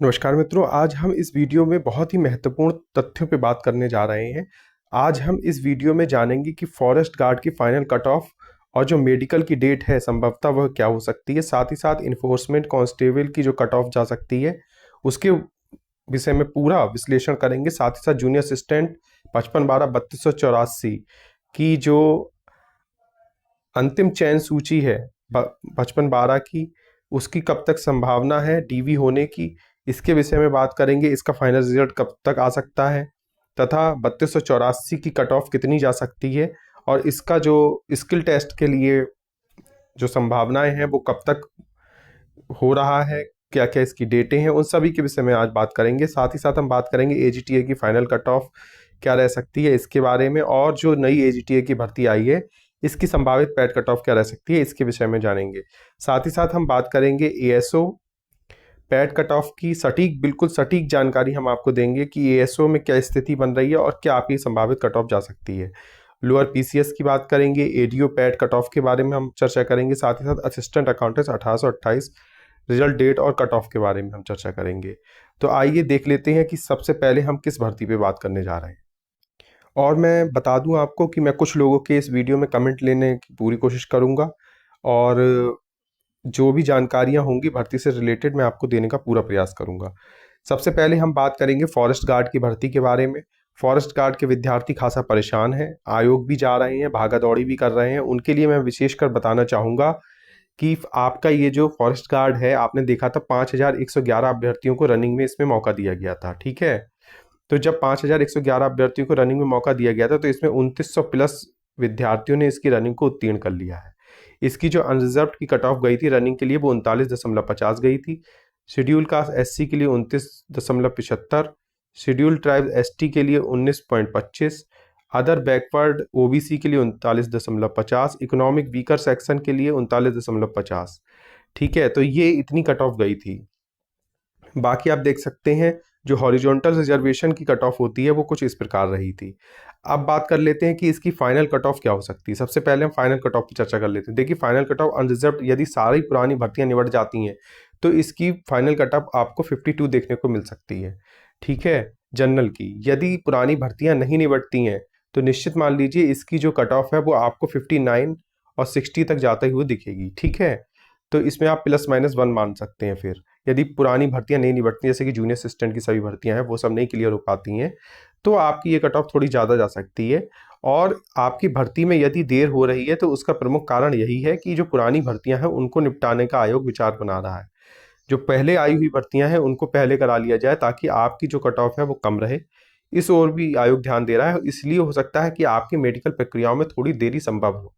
नमस्कार मित्रों, आज हम इस वीडियो में बहुत ही महत्वपूर्ण तथ्यों पे बात करने जा रहे हैं। आज हम इस वीडियो में जानेंगे कि फॉरेस्ट गार्ड की फाइनल कट ऑफ और जो मेडिकल की डेट है संभवतः वह क्या हो सकती है। साथ ही साथ इन्फोर्समेंट कांस्टेबल की जो कट ऑफ जा सकती है उसके विषय में पूरा विश्लेषण करेंगे। साथ ही साथ जूनियर असिस्टेंट 55 12 3284 की जो अंतिम चयन सूची है 55 12 की, उसकी कब तक संभावना है डीवी होने की, इसके विषय में बात करेंगे। इसका फाइनल रिजल्ट कब तक आ सकता है तथा 3284 की कट ऑफ कितनी जा सकती है और इसका जो स्किल टेस्ट के लिए जो संभावनाएं हैं वो कब तक हो रहा है, क्या क्या इसकी डेटें हैं, उन सभी के विषय में आज बात करेंगे। साथ ही साथ हम बात करेंगे एजीटीए की फाइनल कट ऑफ क्या रह सकती है इसके बारे में, और जो नई एजीटीए की भर्ती आई है इसकी संभावित पैड कट ऑफ क्या रह सकती है इसके विषय में जानेंगे। साथ ही साथ हम बात करेंगे एएसओ पैड कट ऑफ की बिल्कुल सटीक जानकारी हम आपको देंगे कि एएसओ में क्या स्थिति बन रही है और क्या आपकी संभावित कट ऑफ जा सकती है। लोअर पीसीएस की बात करेंगे, एडीओ पैड कट ऑफ के बारे में हम चर्चा करेंगे। साथ ही साथ असिस्टेंट अकाउंटेंट 1828 रिजल्ट डेट और कट ऑफ के बारे में हम चर्चा करेंगे। तो आइए देख लेते हैं कि सबसे पहले हम किस भर्ती पे बात करने जा रहे हैं। और मैं बता दूं आपको कि मैं कुछ लोगों के इस वीडियो में कमेंट लेने की पूरी कोशिश करूंगा और जो भी जानकारियां होंगी भर्ती से रिलेटेड मैं आपको देने का पूरा प्रयास करूंगा। सबसे पहले हम बात करेंगे फॉरेस्ट गार्ड की भर्ती के बारे में। फॉरेस्ट गार्ड के विद्यार्थी खासा परेशान हैं, आयोग भी जा रहे हैं, भागा दौड़ी भी कर रहे हैं। उनके लिए मैं विशेषकर बताना चाहूँगा कि आपका ये जो फॉरेस्ट गार्ड है, आपने देखा था 5111 अभ्यर्थियों को रनिंग में इसमें मौका दिया गया था, ठीक है। तो जब 5111 अभ्यर्थियों को रनिंग में मौका दिया गया था तो इसमें 2900 प्लस विद्यार्थियों ने इसकी रनिंग को उत्तीर्ण कर लिया है। इसकी जो अनरिजर्व की कट ऑफ गई थी रनिंग के लिए वो 39.50 गई थी। शेड्यूल कास्ट एससी के लिए 29.75, शेड्यूल ट्राइब एसटी के लिए 19.25, अदर बैकवर्ड ओबीसी के लिए 39.50, इकोनॉमिक वीकर सेक्शन के लिए 39.50, ठीक है। तो ये इतनी कट ऑफ गई थी। बाकी आप देख सकते हैं जो हॉरिजॉन्टल रिजर्वेशन की कट ऑफ होती है वो कुछ इस प्रकार रही थी। अब बात कर लेते हैं कि इसकी फाइनल कट ऑफ क्या हो सकती है। सबसे पहले हम फाइनल कट ऑफ की चर्चा कर लेते हैं। देखिए, फाइनल कट ऑफ अनरिजर्व यदि सारी पुरानी भर्तियां निबट जाती हैं तो इसकी फाइनल कट ऑफ आपको 52 देखने को मिल सकती है, ठीक है। जनरल की यदि पुरानी भर्तियां नहीं निबटती हैं तो निश्चित मान लीजिए इसकी जो कट ऑफ है वो आपको 59 और 60 तक जाते हुए दिखेगी, ठीक है। तो इसमें आप +- 1 मान सकते हैं। फिर यदि पुरानी भर्तियां नहीं निबटती, जैसे कि जूनियर असिस्टेंट की सभी भर्तियां हैं वो सब नहीं क्लियर हो पाती हैं, तो आपकी ये कट ऑफ थोड़ी ज़्यादा जा सकती है। और आपकी भर्ती में यदि देर हो रही है तो उसका प्रमुख कारण यही है कि जो पुरानी भर्तियां हैं उनको निपटाने का आयोग विचार बना रहा है। जो पहले आई हुई भर्तियां हैं उनको पहले करा लिया जाए ताकि आपकी जो कट ऑफ है वो कम रहे। इस ओर भी आयोग ध्यान दे रहा है। इसलिए हो सकता है कि आपकी मेडिकल प्रक्रियाओं में थोड़ी देरी संभव हो,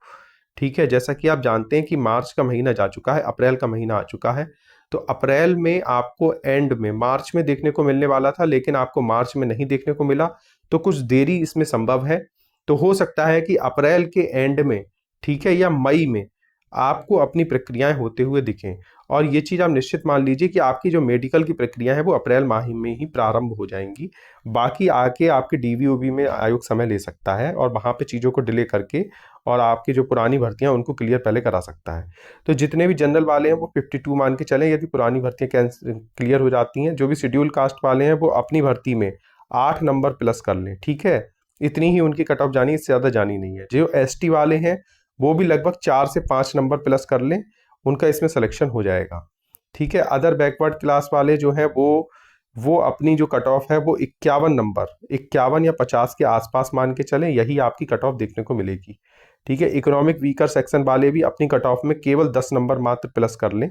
ठीक है। जैसा कि आप जानते हैं कि मार्च का महीना जा चुका है, अप्रैल का महीना आ चुका है। तो अप्रैल में आपको एंड में मार्च में देखने को मिलने वाला था, लेकिन आपको मार्च में नहीं देखने को मिला, तो कुछ देरी इसमें संभव है। तो हो सकता है कि अप्रैल के एंड में, ठीक है, या मई में आपको अपनी प्रक्रियाएं होते हुए दिखें। और ये चीज़ आप निश्चित मान लीजिए कि आपकी जो मेडिकल की प्रक्रिया है वो अप्रैल माह में ही प्रारंभ हो जाएंगी। बाकी आके आपके डीवीओबी में आयोग समय ले सकता है और वहाँ पे चीज़ों को डिले करके और आपकी जो पुरानी भर्तियां उनको क्लियर पहले करा सकता है। तो जितने भी जनरल वाले हैं वो 52 मान के चलें। यदि पुरानी भर्तियां क्लियर हो जाती हैं, जो भी शेड्यूल कास्ट वाले हैं वो अपनी भर्ती में 8 नंबर प्लस कर लें, ठीक है। इतनी ही उनकी कट ऑफ जानी, इससे ज़्यादा जानी नहीं है। जो एसटी वाले हैं वो भी लगभग 4 से 5 नंबर प्लस कर लें, उनका इसमें सिलेक्शन हो जाएगा, ठीक है। अदर बैकवर्ड क्लास वाले जो हैं वो अपनी जो कट ऑफ है वो 51 नंबर, 51 या 50 के आसपास मान के चलें, यही आपकी कट ऑफ देखने को मिलेगी, ठीक है। इकोनॉमिक वीकर सेक्शन वाले भी अपनी कट ऑफ में केवल 10 नंबर मात्र प्लस कर लें।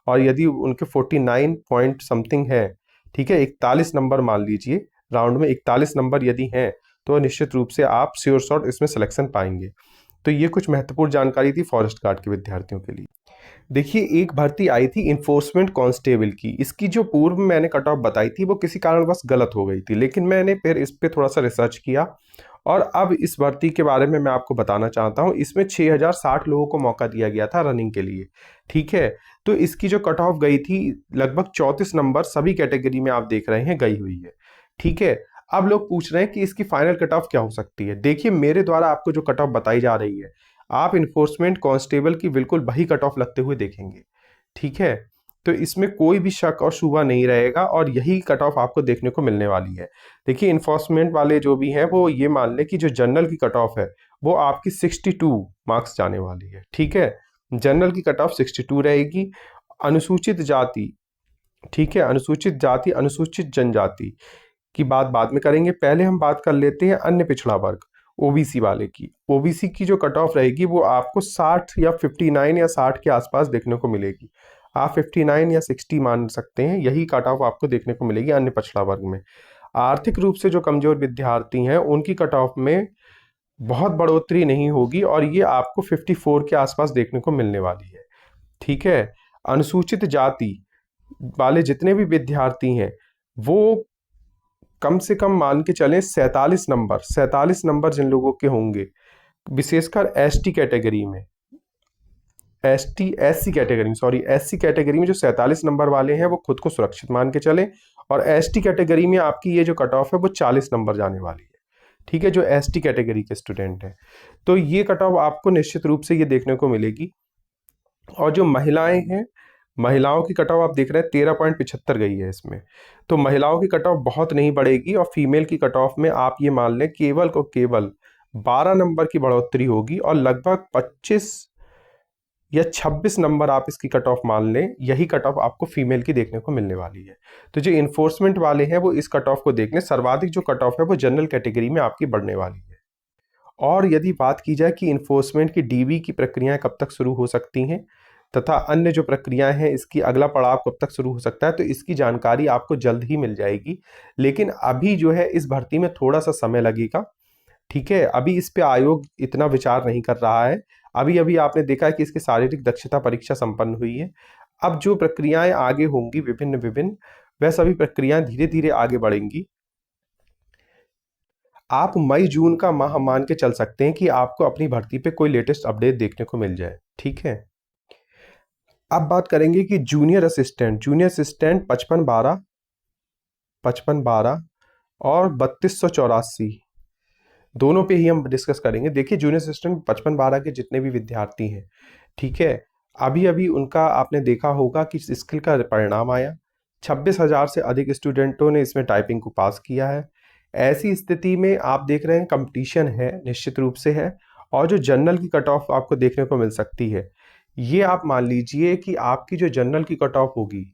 और यदि उनके 49 पॉइंट समथिंग है, ठीक है, 41 नंबर मान लीजिए, राउंड में 41 नंबर यदि हैं तो निश्चित रूप से आप श्योर शॉट इसमें सिलेक्शन पाएंगे। तो ये कुछ महत्वपूर्ण जानकारी थी फॉरेस्ट गार्ड के विद्यार्थियों के लिए। देखिए, एक भर्ती आई थी इन्फोर्समेंट कांस्टेबल की। इसकी जो पूर्व में मैंने कट ऑफ बताई थी वो किसी कारणवश गलत हो गई थी, लेकिन मैंने फिर इस पे थोड़ा सा रिसर्च किया और अब इस भर्ती के बारे में मैं आपको बताना चाहता हूँ। इसमें 6060 लोगों को मौका दिया गया था रनिंग के लिए, ठीक है। तो इसकी जो कट ऑफ गई थी लगभग 34 नंबर सभी कैटेगरी में आप देख रहे हैं गई हुई है, ठीक है। अब लोग पूछ रहे हैं कि इसकी फाइनल कट ऑफ क्या हो सकती है। देखिए, मेरे द्वारा आपको जो कट ऑफ बताई जा रही है, आप इन्फोर्समेंट कांस्टेबल की बिल्कुल वही कट ऑफ लगते हुए देखेंगे, ठीक है। तो इसमें कोई भी शक और शुबा नहीं रहेगा और यही कट ऑफ आपको देखने को मिलने वाली है। देखिए इन्फोर्समेंट वाले जो भी हैं वो ये मान लें कि जो जनरल की कट ऑफ है वो आपकी 62 मार्क्स जाने वाली है। ठीक है, जनरल की कट ऑफ 62 रहेगी। अनुसूचित जाति, ठीक है, अनुसूचित जाति अनुसूचित जनजाति की बात बाद में करेंगे, पहले हम बात कर लेते हैं अन्य पिछड़ा वर्ग ओबीसी वाले की। ओबीसी की जो कट ऑफ रहेगी वो आपको 60 या 59 या 60 के आसपास देखने को मिलेगी। आप 59 या 60 मान सकते हैं, यही कट ऑफ आपको देखने को मिलेगी अन्य पिछड़ा वर्ग में। आर्थिक रूप से जो कमजोर विद्यार्थी हैं उनकी कट ऑफ में बहुत बढ़ोतरी नहीं होगी और ये आपको 54 के आसपास देखने को मिलने वाली है। ठीक है, अनुसूचित जाति वाले जितने भी विद्यार्थी हैं वो कम से कम मान के चलें 47 नंबर जिन लोगों के होंगे, विशेषकर एसटी कैटेगरी में, एससी कैटेगरी में जो 47 नंबर वाले हैं वो खुद को सुरक्षित मान के चलें। और एसटी कैटेगरी में आपकी ये जो कट ऑफ है वो 40 नंबर जाने वाली है। ठीक है, जो एसटी कैटेगरी के स्टूडेंट हैं, तो ये कट ऑफ आपको निश्चित रूप से ये देखने को मिलेगी। और जो महिलाएं हैं, महिलाओं की कट ऑफ आप देख रहे हैं 13.75 गई है इसमें, तो महिलाओं की कट ऑफ बहुत नहीं बढ़ेगी और फीमेल की कट ऑफ में आप ये मान लें केवल को केवल 12 नंबर की बढ़ोतरी होगी और लगभग 25 या 26 नंबर आप इसकी कट ऑफ मान लें, यही कट ऑफ आपको फीमेल की देखने को मिलने वाली है। तो जो इन्फोर्समेंट वाले हैं वो इस कट ऑफ को देख लें, सर्वाधिक जो कट ऑफ है वो जनरल कैटेगरी में आपकी बढ़ने वाली है। और यदि बात की जाए कि इन्फोर्समेंट की डीवी की प्रक्रियाएं कब तक शुरू हो सकती हैं तथा अन्य जो प्रक्रियाएं हैं इसकी अगला पड़ाव कब तक शुरू हो सकता है, तो इसकी जानकारी आपको जल्द ही मिल जाएगी। लेकिन अभी जो है इस भर्ती में थोड़ा सा समय लगेगा। ठीक है, अभी इस पे आयोग इतना विचार नहीं कर रहा है। अभी अभी आपने देखा है कि इसकी शारीरिक दक्षता परीक्षा संपन्न हुई है। अब जो प्रक्रियाएं आगे होंगी विभिन्न विभिन्न, वह सभी प्रक्रियाएं धीरे धीरे आगे बढ़ेंगी। आप मई जून का माह मान के चल सकते हैं कि आपको अपनी भर्ती पे कोई लेटेस्ट अपडेट देखने को मिल जाए। ठीक है, अब बात करेंगे कि जूनियर असिस्टेंट 5512 और 3284 दोनों पे ही हम डिस्कस करेंगे। देखिए जूनियर असिस्टेंट 5512 के जितने भी विद्यार्थी हैं, ठीक है, अभी अभी उनका आपने देखा होगा कि स्किल का परिणाम आया, 26,000 से अधिक स्टूडेंटों ने इसमें टाइपिंग को पास किया है। ऐसी स्थिति में आप देख रहे हैं कंपटीशन है, निश्चित रूप से है। और जो जनरल की कट ऑफ आपको देखने को मिल सकती है, ये आप मान लीजिए कि आपकी जो जनरल की कट ऑफ होगी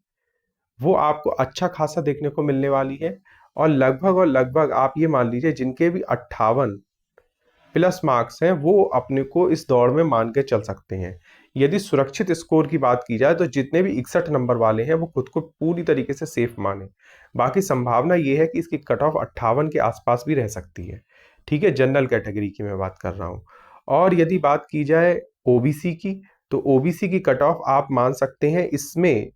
वो आपको अच्छा खासा देखने को मिलने वाली है। और लगभग आप ये मान लीजिए जिनके भी 58 प्लस मार्क्स हैं वो अपने को इस दौड़ में मान के चल सकते हैं। यदि सुरक्षित स्कोर की बात की जाए तो जितने भी 61 नंबर वाले हैं वो खुद को पूरी तरीके से सेफ माने। बाकी संभावना ये है कि इसकी कट ऑफ 58 के आसपास भी रह सकती है। ठीक है, जनरल कैटेगरी की मैं बात कर रहा हूँ। और यदि बात की जाए ओबीसी की, तो ओबीसी की कट ऑफ आप मान सकते हैं इसमें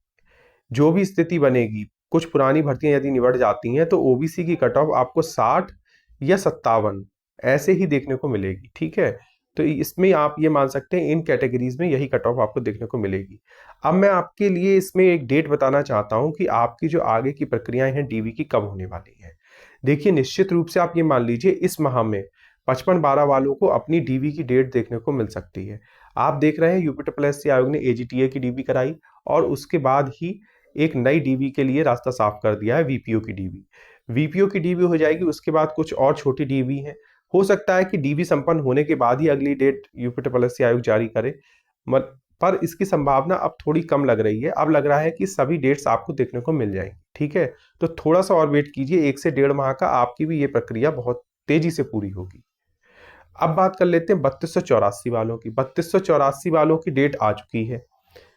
जो भी स्थिति बनेगी, कुछ पुरानी भर्तियां यदि निबट जाती हैं तो ओबीसी की कट ऑफ आपको 60 या 57 ऐसे ही देखने को मिलेगी। ठीक है, तो इसमें आप ये मान सकते हैं इन कैटेगरीज में यही कट ऑफ आपको देखने को मिलेगी। अब मैं आपके लिए इसमें एक डेट बताना चाहता हूं कि आपकी जो आगे की प्रक्रियाएं हैं डीवी की कब होने वाली है। देखिए निश्चित रूप से आप ये मान लीजिए इस माह में 5512 वालों को अपनी डीवी की डेट देखने को मिल सकती है। आप देख रहे हैं यूपीएससी आयोग ने एजीटीए की डीवी कराई और उसके बाद ही एक नई डीवी के लिए रास्ता साफ कर दिया है, वीपीओ की डीवी। वीपीओ की डीवी हो जाएगी, उसके बाद कुछ और छोटी डीवी हैं। हो सकता है कि डीवी संपन्न होने के बाद ही अगली डेट यूपीएससी आयोग जारी करे, पर इसकी संभावना अब थोड़ी कम लग रही है। अब लग रहा है कि सभी डेट्स आपको देखने को मिल जाएंगी। ठीक है, तो थोड़ा सा और वेट कीजिए, 1 से 1.5 माह का आपकी भी ये प्रक्रिया बहुत तेजी से पूरी होगी। अब बात कर लेते हैं 3284 वालों की। 3284 वालों की डेट आ चुकी है,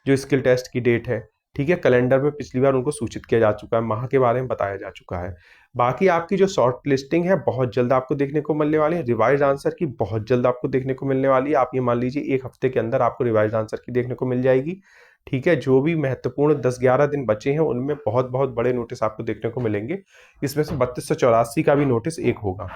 जो स्किल टेस्ट की डेट है। ठीक है, कैलेंडर में पिछली बार उनको सूचित किया जा चुका है, माह के बारे में बताया जा चुका है। बाकी आपकी जो शॉर्ट लिस्टिंग है बहुत जल्द आपको देखने को मिलने वाली है। रिवाइज आंसर की बहुत जल्द आपको देखने को मिलने वाली है। आप ये मान लीजिए 1 हफ्ते के अंदर आपको रिवाइज आंसर की देखने को मिल जाएगी। ठीक है, जो भी महत्वपूर्ण 10-11 दिन बचे हैं उनमें बहुत बहुत बड़े नोटिस आपको देखने को मिलेंगे। इसमें से 3284 का भी नोटिस एक होगा।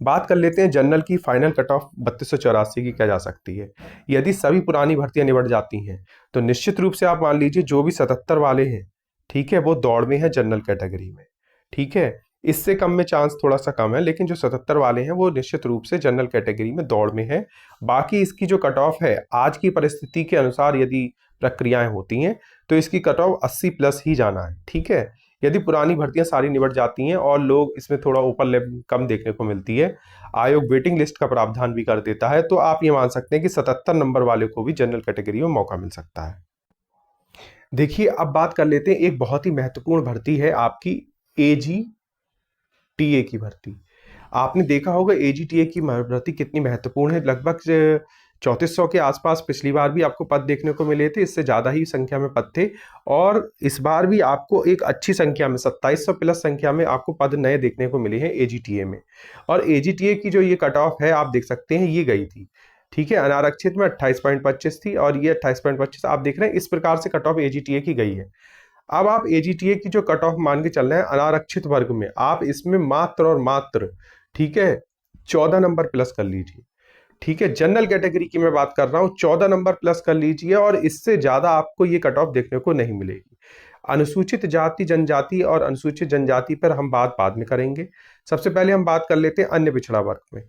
बात कर लेते हैं जनरल की फाइनल कट ऑफ 3284 की क्या जा सकती है। यदि सभी पुरानी भर्तियां निबट जाती हैं तो निश्चित रूप से आप मान लीजिए जो भी 77 वाले हैं, ठीक है, वो दौड़ में है जनरल कैटेगरी में। ठीक है, इससे कम में चांस थोड़ा सा कम है, लेकिन जो 77 वाले हैं वो निश्चित रूप से जनरल कैटेगरी में दौड़ में है। बाकी इसकी जो कट ऑफ है आज की परिस्थिति के अनुसार, यदि प्रक्रियाएं होती हैं तो इसकी कट ऑफ 80 प्लस ही जाना है। ठीक है, यदि पुरानी भर्तियां सारी निबट जाती हैं और लोग इसमें थोड़ा ऊपर लेवल कम देखने को मिलती है, आयोग वेटिंग लिस्ट का प्रावधान भी कर देता है, तो आप ये मान सकते हैं कि 77 नंबर वाले को भी जनरल कैटेगरी में मौका मिल सकता है। देखिए, अब बात कर लेते हैं, एक बहुत ही महत्वपूर्ण भर्ती है आपकी एजीटीए की भर्ती। आपने देखा होगा एजीटीए की भर्ती कितनी महत्वपूर्ण है। लगभग 3400 के आसपास पिछली बार भी आपको पद देखने को मिले थे, इससे ज़्यादा ही संख्या में पद थे, और इस बार भी आपको एक अच्छी संख्या में 2700 प्लस संख्या में आपको पद नए देखने को मिले हैं एजीटीए में। और एजीटीए की जो ये कट ऑफ है आप देख सकते हैं, ये गई थी। ठीक है, अनारक्षित में 28.25 थी और ये 28.25 आप देख रहे हैं, इस प्रकार से कट ऑफ एजीटीए की गई है। अब आप एजीटीए की जो कट ऑफ मान के चल रहे हैं अनारक्षित वर्ग में, आप इसमें मात्र और मात्र, ठीक है, 14 नंबर प्लस कर लीजिए। ठीक है, जनरल कैटेगरी की मैं बात कर रहा हूं, 14 नंबर प्लस कर लीजिए और इससे ज्यादा आपको ये कट ऑफ देखने को नहीं मिलेगी। अनुसूचित जाति जनजाति और अनुसूचित जनजाति पर हम बात बाद में करेंगे। सबसे पहले हम बात कर लेते हैं अन्य पिछड़ा वर्ग में।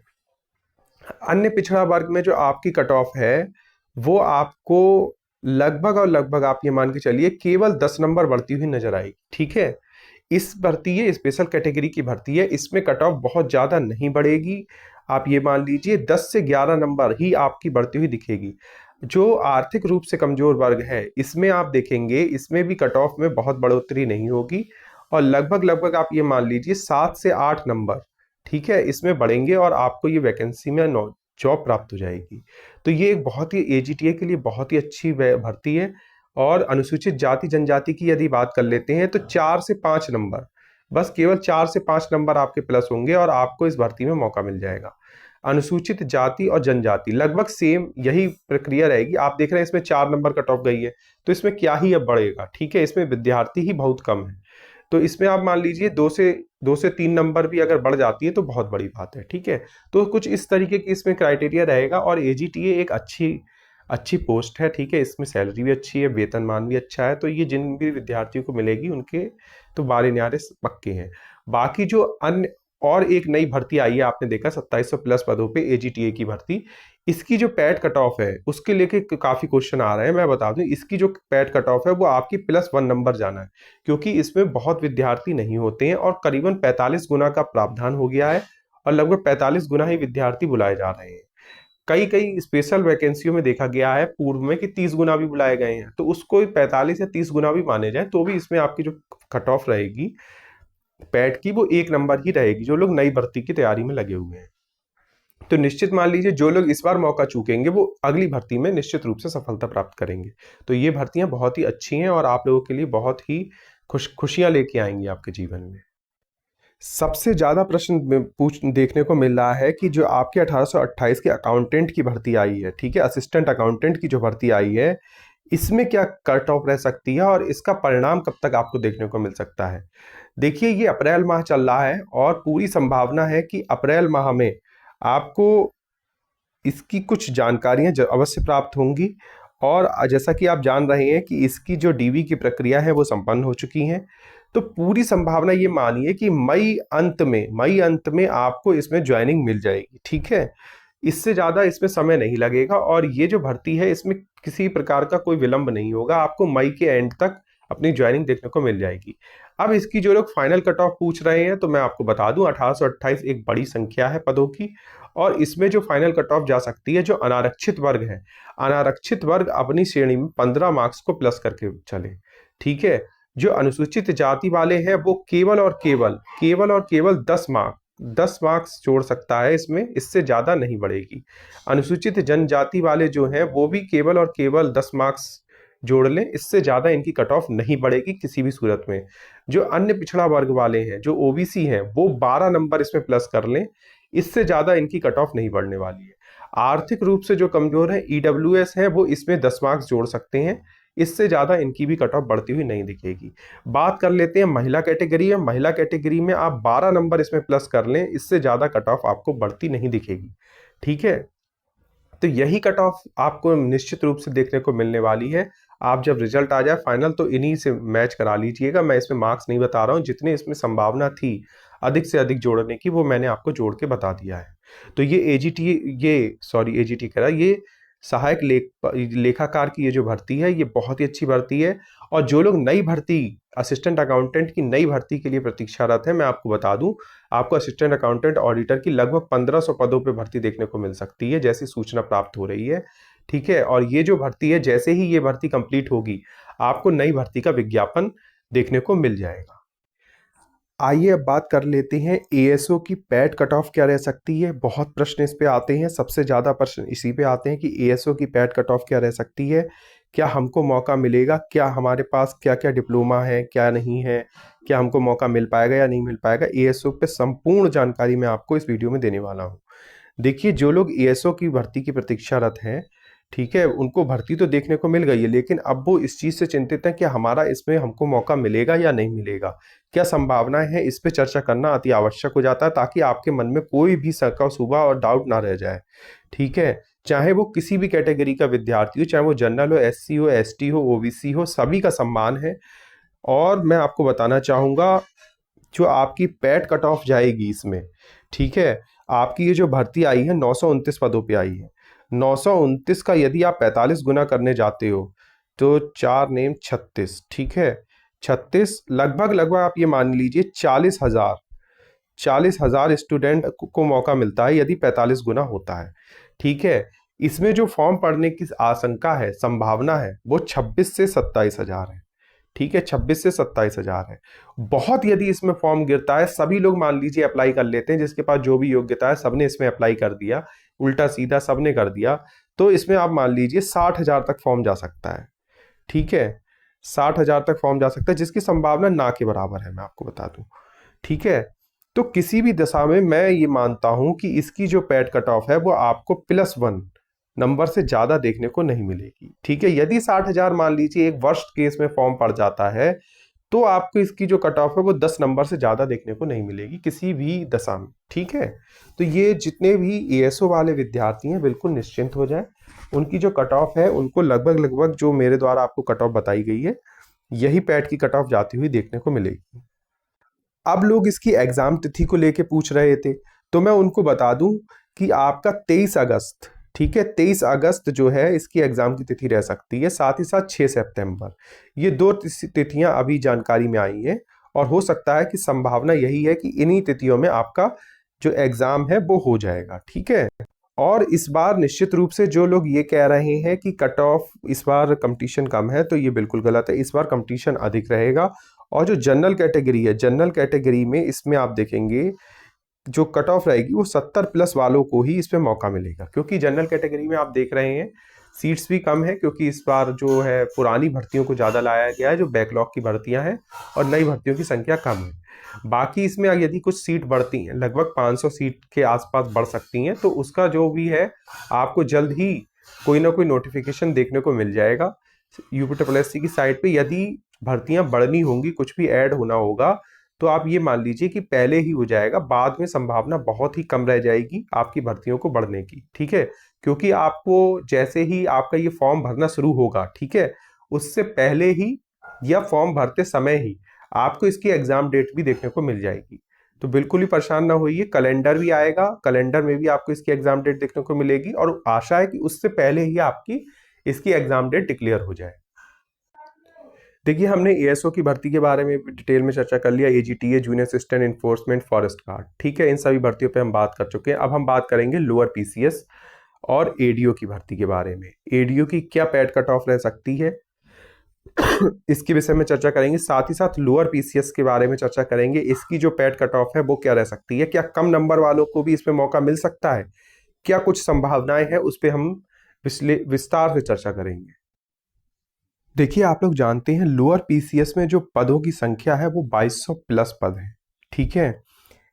अन्य पिछड़ा वर्ग में जो आपकी कट ऑफ है वो आपको लगभग और लगभग आप ये मान के चलिए केवल 10 नंबर बढ़ती हुई नजर आएगी। ठीक है, इस भर्ती है स्पेशल कैटेगरी की भर्ती है, इसमें कट ऑफ बहुत ज्यादा नहीं बढ़ेगी। आप ये मान लीजिए 10 से 11 नंबर ही आपकी बढ़ती हुई दिखेगी। जो आर्थिक रूप से कमजोर वर्ग है इसमें आप देखेंगे, इसमें भी कट ऑफ में बहुत बढ़ोतरी नहीं होगी और लगभग लगभग आप ये मान लीजिए 7 से 8 नंबर, ठीक है, इसमें बढ़ेंगे और आपको ये वैकेंसी में जॉब प्राप्त हो जाएगी। तो ये एक बहुत ही एजीटीए के लिए बहुत ही अच्छी भर्ती है। और अनुसूचित जाति जनजाति की यदि बात कर लेते हैं तो 4 से 5 नंबर, बस केवल 4 से 5 नंबर आपके प्लस होंगे और आपको इस भर्ती में मौका मिल जाएगा। अनुसूचित जाति और जनजाति लगभग सेम यही प्रक्रिया रहेगी। आप देख रहे हैं इसमें 4 नंबर कट ऑफ गई है, तो इसमें क्या ही अब बढ़ेगा। ठीक है, इसमें विद्यार्थी ही बहुत कम है, तो इसमें आप मान लीजिए 2 से 3 नंबर भी अगर बढ़ जाती है तो बहुत बड़ी बात है। ठीक है, तो कुछ इस तरीके की इसमें क्राइटेरिया रहेगा और एजीटीए एक अच्छी पोस्ट है। ठीक है, इसमें सैलरी भी अच्छी है, वेतनमान भी अच्छा है, तो ये जिन भी विद्यार्थियों को मिलेगी उनके तो बारे न्यारे पक्के हैं। बाकी जो अन्य और एक नई भर्ती आई है, आपने देखा 2700 प्लस पदों पे एजीटीए की भर्ती, इसकी जो पैट कट ऑफ है उसके लेके काफी क्वेश्चन आ रहे हैं। मैं बता दूं, इसकी जो पैट कट ऑफ है वो आपकी +1 नंबर जाना है, क्योंकि इसमें बहुत विद्यार्थी नहीं होते हैं और करीबन 45 गुना का प्रावधान हो गया है और लगभग 45 गुना ही विद्यार्थी बुलाए जा रहे हैं। कई कई स्पेशल वैकेंसियों में देखा गया है पूर्व में कि 30 गुना भी बुलाए गए हैं, तो उसको 45 या 30 गुना भी माने जाए तो भी इसमें आपकी जो कट ऑफ रहेगी पैट की वो 1 नंबर ही रहेगी, जो लोग नई भर्ती की तैयारी में लगे हुए हैं। तो निश्चित मान लीजिए जो लोग इस बार मौका चूकेंगे वो अगली भर्ती में निश्चित रूप से सफलता प्राप्त करेंगे। तो ये भर्तियां बहुत ही अच्छी हैं और आप लोगों के लिए बहुत ही खुशियां लेके आएंगी आपके जीवन में। सबसे ज्यादा प्रश्न देखने को मिल रहा है कि जो आपके 1828 के अकाउंटेंट की भर्ती आई है, ठीक है, असिस्टेंट अकाउंटेंट की जो भर्ती आई है, इसमें क्या कट ऑफ रह सकती है और इसका परिणाम कब तक आपको देखने को मिल सकता है। देखिए, ये अप्रैल माह चल रहा है और पूरी संभावना है कि अप्रैल माह में आपको इसकी कुछ जानकारियां अवश्य प्राप्त होंगी। और जैसा कि आप जान रहे हैं कि इसकी जो डीवी की प्रक्रिया है वो संपन्न हो चुकी है, तो पूरी संभावना ये मानिए कि मई अंत में आपको इसमें ज्वाइनिंग मिल जाएगी। ठीक है, इससे ज़्यादा इसमें समय नहीं लगेगा और ये जो भर्ती है इसमें किसी प्रकार का कोई विलंब नहीं होगा, आपको मई के एंड तक अपनी ज्वाइनिंग देखने को मिल जाएगी। अब इसकी जो लोग फाइनल कट ऑफ पूछ रहे हैं तो मैं आपको बता दूं 1828 एक बड़ी संख्या है पदों की और इसमें जो फाइनल कट ऑफ जा सकती है, जो अनारक्षित वर्ग है, अनारक्षित वर्ग अपनी श्रेणी में 15 मार्क्स को प्लस करके चले। ठीक है, जो अनुसूचित जाति वाले हैं वो केवल और केवल 10 मार्क्स जोड़ सकता है इसमें, इससे ज्यादा नहीं बढ़ेगी। अनुसूचित जनजाति वाले जो हैं वो भी केवल और केवल 10 मार्क्स जोड़ लें, इससे ज्यादा इनकी कट ऑफ नहीं बढ़ेगी किसी भी सूरत में। जो अन्य पिछड़ा वर्ग वाले हैं, जो ओबीसी हैं, वो 12 नंबर इसमें प्लस कर लें, इससे ज्यादा इनकी कट ऑफ नहीं बढ़ने वाली है। आर्थिक रूप से जो कमजोर है, ईडब्ल्यूएस है, वो इसमें 10 मार्क्स जोड़ सकते हैं, इससे ज्यादा इनकी भी कट ऑफ बढ़ती हुई नहीं दिखेगी। बात कर लेते हैं महिला कैटेगरी में। महिला कैटेगरी में आप 12 नंबर इसमें प्लस कर लें, इससे ज्यादा कट ऑफ आपको बढ़ती नहीं दिखेगी। ठीक है, तो यही कट ऑफ आपको निश्चित रूप से देखने को मिलने वाली है। आप जब रिजल्ट आ जाए फाइनल तो इन्हीं से मैच करा लीजिएगा। मैं इसमें मार्क्स नहीं बता रहा हूँ, जितने इसमें संभावना थी अधिक से अधिक जोड़ने की वो मैंने आपको जोड़ के बता दिया है। तो ये एजीटी कह रहा, ये सहायक लेखाकार की ये जो भर्ती है ये बहुत ही अच्छी भर्ती है। और जो लोग नई भर्ती असिस्टेंट अकाउंटेंट की नई भर्ती के लिए प्रतीक्षारत है, मैं आपको बता दूं, आपको असिस्टेंट अकाउंटेंट ऑडिटर की लगभग 1500 पदों पे भर्ती देखने को मिल सकती है, जैसी सूचना प्राप्त हो रही है। ठीक है, और ये जो भर्ती है, जैसे ही ये भर्ती कंप्लीट होगी, आपको नई भर्ती का विज्ञापन देखने को मिल जाएगा। आइए अब बात कर लेते हैं एएसओ की पैट कट ऑफ क्या रह सकती है। बहुत प्रश्न इस पे आते हैं, सबसे ज़्यादा प्रश्न इसी पे आते हैं कि एएसओ की पैट कट ऑफ क्या रह सकती है, क्या हमको मौका मिलेगा, क्या हमारे पास क्या क्या डिप्लोमा है, क्या नहीं है, क्या हमको मौका मिल पाएगा या नहीं मिल पाएगा। एएसओ पे संपूर्ण जानकारी मैं आपको इस वीडियो में देने वाला हूँ। देखिए, जो लोग एएसओ की भर्ती की प्रतीक्षारत हैं, ठीक है, उनको भर्ती तो देखने को मिल गई है, लेकिन अब वो इस चीज़ से चिंतित हैं कि हमारा इसमें हमको मौका मिलेगा या नहीं मिलेगा, क्या संभावनाएं हैं, इस पे चर्चा करना अति आवश्यक हो जाता है, ताकि आपके मन में कोई भी शंका शुबा और डाउट ना रह जाए। ठीक है, चाहे वो किसी भी कैटेगरी का विद्यार्थी हो, चाहे वो जनरल हो, एससी हो, एसटी हो, ओबीसी हो, सभी का सम्मान है। और मैं आपको बताना चाहूंगा, जो आपकी पैट कट ऑफ जाएगी इसमें, ठीक है, आपकी ये जो भर्ती आई है 929 पदों पे आई है। 929 का यदि आप 45 गुना करने जाते हो तो 4 नेम 36, ठीक है, 36 लगभग लगभग आप ये मान लीजिए 40,000 स्टूडेंट को मौका मिलता है यदि 45 गुना होता है। ठीक है, इसमें जो फॉर्म पड़ने की आशंका है, संभावना है, वो 26 से 27,000 है। ठीक है, 26 से 27,000 है। बहुत यदि इसमें फॉर्म गिरता है, सभी लोग मान लीजिए अप्लाई कर लेते हैं, जिसके पास जो भी योग्यता है सबने इसमें अप्लाई कर दिया, उल्टा सीधा सबने कर दिया, तो इसमें आप मान लीजिए 60,000 तक फॉर्म जा सकता है। ठीक है, 60,000 तक फॉर्म जा सकता है, जिसकी संभावना ना के बराबर है, मैं आपको बता दूं। ठीक है, तो किसी भी दशा में मैं ये मानता हूं कि इसकी जो पैट कट ऑफ है वो आपको +1 नंबर से ज्यादा देखने को नहीं मिलेगी। ठीक है, यदि 60,000 मान लीजिए एक वर्स्ट केस में फॉर्म पड़ जाता है, तो आपको इसकी जो कट ऑफ है वो 10 नंबर से ज्यादा देखने को नहीं मिलेगी किसी भी दशा में। ठीक है, तो ये जितने भी एएसओ वाले विद्यार्थी हैं बिल्कुल निश्चिंत हो जाएं, उनकी जो कट ऑफ है उनको लगभग लगभग जो मेरे द्वारा आपको कट ऑफ बताई गई है, यही पैट की कट ऑफ जाती हुई देखने को मिलेगी। अब लोग इसकी एग्जाम तिथि को लेके पूछ रहे थे, तो मैं उनको बता दूं कि आपका 23 अगस्त, ठीक है, 23 अगस्त जो है इसकी एग्जाम की तिथि रह सकती है, साथ ही साथ 6 सितंबर, ये दो तिथियां अभी जानकारी में आई हैं। और हो सकता है कि संभावना यही है कि इन्हीं तिथियों में आपका जो एग्जाम है वो हो जाएगा। ठीक है, और इस बार निश्चित रूप से जो लोग ये कह रहे हैं कि कट ऑफ इस बार कंपटीशन कम है, तो ये बिल्कुल गलत है। इस बार कंपटीशन अधिक रहेगा। और जो जनरल कैटेगरी है, जनरल कैटेगरी में इसमें आप देखेंगे जो कट ऑफ रहेगी वो 70+ वालों को ही इसमें मौका मिलेगा, क्योंकि जनरल कैटेगरी में आप देख रहे हैं सीट्स भी कम है, क्योंकि इस बार जो है पुरानी भर्तियों को ज़्यादा लाया गया है, जो बैकलॉग की भर्तियां हैं, और नई भर्तियों की संख्या कम है। बाकी इसमें यदि कुछ सीट बढ़ती हैं, लगभग 500 सीट के आसपास बढ़ सकती हैं, तो उसका जो भी है आपको जल्द ही कोई ना कोई नोटिफिकेशन देखने को मिल जाएगा यूपीएससी की साइट पे। यदि भर्तियां बढ़नी होंगी, कुछ भी ऐड होना होगा, तो आप ये मान लीजिए कि पहले ही हो जाएगा, बाद में संभावना बहुत ही कम रह जाएगी आपकी भर्तियों को बढ़ने की। ठीक है, क्योंकि आपको जैसे ही आपका ये फॉर्म भरना शुरू होगा, ठीक है, उससे पहले ही या फॉर्म भरते समय ही आपको इसकी एग्जाम डेट भी देखने को मिल जाएगी। तो बिल्कुल ही परेशान ना होइए, कैलेंडर भी आएगा, कैलेंडर में भी आपको इसकी एग्जाम डेट देखने को मिलेगी, और आशा है कि उससे पहले ही आपकी इसकी एग्जाम डेट डिक्लेयर हो जाए। देखिए, हमने एएसओ की भर्ती के बारे में डिटेल में चर्चा कर लिया, AGTA junior assistant enforcement forest guard, ठीक है, इन सभी भर्तियों पे हम बात कर चुके हैं। अब हम बात करेंगे लोअर पीसीएस और एडीओ की भर्ती के बारे में। एडीओ की क्या पैड कट ऑफ रह सकती है इसके विषय में चर्चा करेंगे, साथ ही साथ लोअर पीसीएस के बारे में चर्चा करेंगे, इसकी जो पैड कट ऑफ है वो क्या रह सकती है, क्या कम नंबर वालों को भी इसमें मौका मिल सकता है, क्या कुछ संभावनाएं हैं, उस पर हम विस्तार से चर्चा करेंगे। देखिए, आप लोग जानते हैं लोअर पीसीएस में जो पदों की संख्या है वो 2200+ पद है। ठीक है,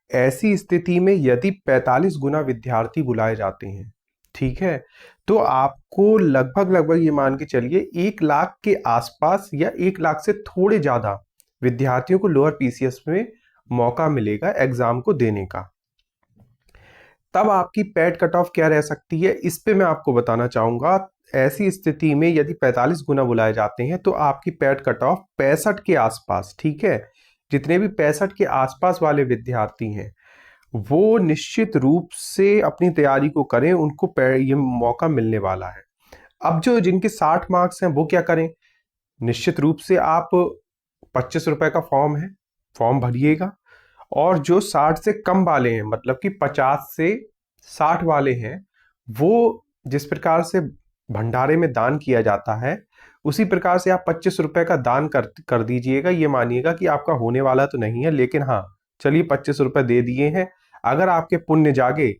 ऐसी स्थिति में यदि 45 गुना विद्यार्थी बुलाए जाते हैं, ठीक है, तो आपको लगभग लगभग ये मान के चलिए 1 लाख के आसपास या 1 लाख से थोड़े ज्यादा विद्यार्थियों को लोअर पीसीएस में मौका मिलेगा एग्जाम को देने का। तब आपकी पैड कट ऑफ क्या रह सकती है, इस पे मैं आपको बताना चाहूंगा। ऐसी स्थिति में यदि 45 गुना बुलाए जाते हैं तो आपकी पैड कट ऑफ 65 के आसपास, ठीक है, जितने भी 65 के आसपास वाले विद्यार्थी हैं वो निश्चित रूप से अपनी तैयारी को करें, उनको ये मौका मिलने वाला है। अब जो जिनके 60 मार्क्स हैं वो क्या करें? निश्चित रूप से आप 25 रुपए का फॉर्म है, फॉर्म भरिएगा, और जो 60 से कम वाले हैं, मतलब कि 50 से 60 वाले हैं, वो जिस प्रकार से भंडारे में दान किया जाता है उसी प्रकार से आप 25 रुपए का दान कर दीजिएगा। ये मानिएगा कि आपका होने वाला तो नहीं है, लेकिन हाँ चलिए 25 रुपए दे दिए हैं। अगर आपके पुण्य जागे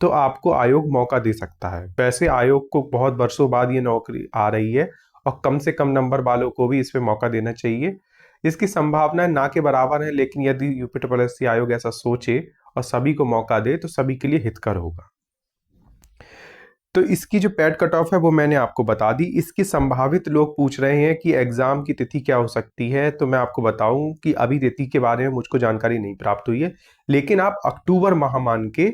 तो आपको आयोग मौका दे सकता है। वैसे आयोग को बहुत वर्षों बाद ये नौकरी आ रही है और कम से कम नंबर वालों को भी इस पे मौका देना चाहिए। इसकी संभावनाएं ना के बराबर है, लेकिन यदि यूपी आयोग ऐसा सोचे और सभी को मौका दे तो सभी के लिए हितकर होगा। तो इसकी जो पैड कट ऑफ है वो मैंने आपको बता दी। इसकी संभावित लोग पूछ रहे हैं कि एग्जाम की तिथि क्या हो सकती है, तो मैं आपको बताऊं कि अभी तिथि के बारे में मुझको जानकारी नहीं प्राप्त हुई है, लेकिन आप अक्टूबर माह मान के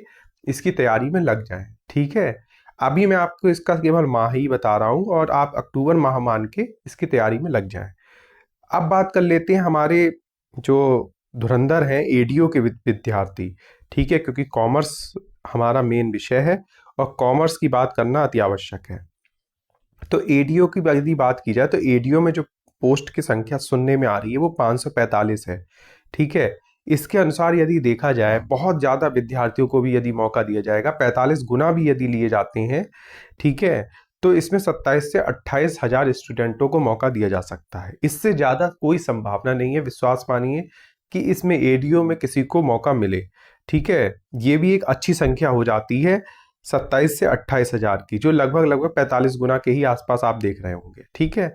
इसकी तैयारी में लग जाएं, ठीक है। अभी मैं आपको इसका केवल माह ही बता रहा हूं और आप अक्टूबर माह मान के इसकी तैयारी में लग जाएं। अब बात कर लेते हैं हमारे जो धुरंधर हैं एडीओ के विद्यार्थी, ठीक है, क्योंकि कॉमर्स हमारा मेन विषय है और कॉमर्स की बात करना अति आवश्यक है। तो एडीओ की यदि बात की जाए तो एडीओ में जो पोस्ट की संख्या सुनने में आ रही है वो 545 है, ठीक है। इसके अनुसार यदि देखा जाए बहुत ज़्यादा विद्यार्थियों को भी यदि मौका दिया जाएगा, 45 गुना भी यदि लिए जाते हैं, ठीक है, तो इसमें 27 से 28 हजार स्टूडेंटों को मौका दिया जा सकता है। इससे ज़्यादा कोई संभावना नहीं है, विश्वास मानिए कि इसमें एडीओ में किसी को मौका मिले, ठीक है। ये भी एक अच्छी संख्या हो जाती है 27 से 28 हजार की, जो लगभग 45 गुना के ही आसपास आप देख रहे होंगे, ठीक है।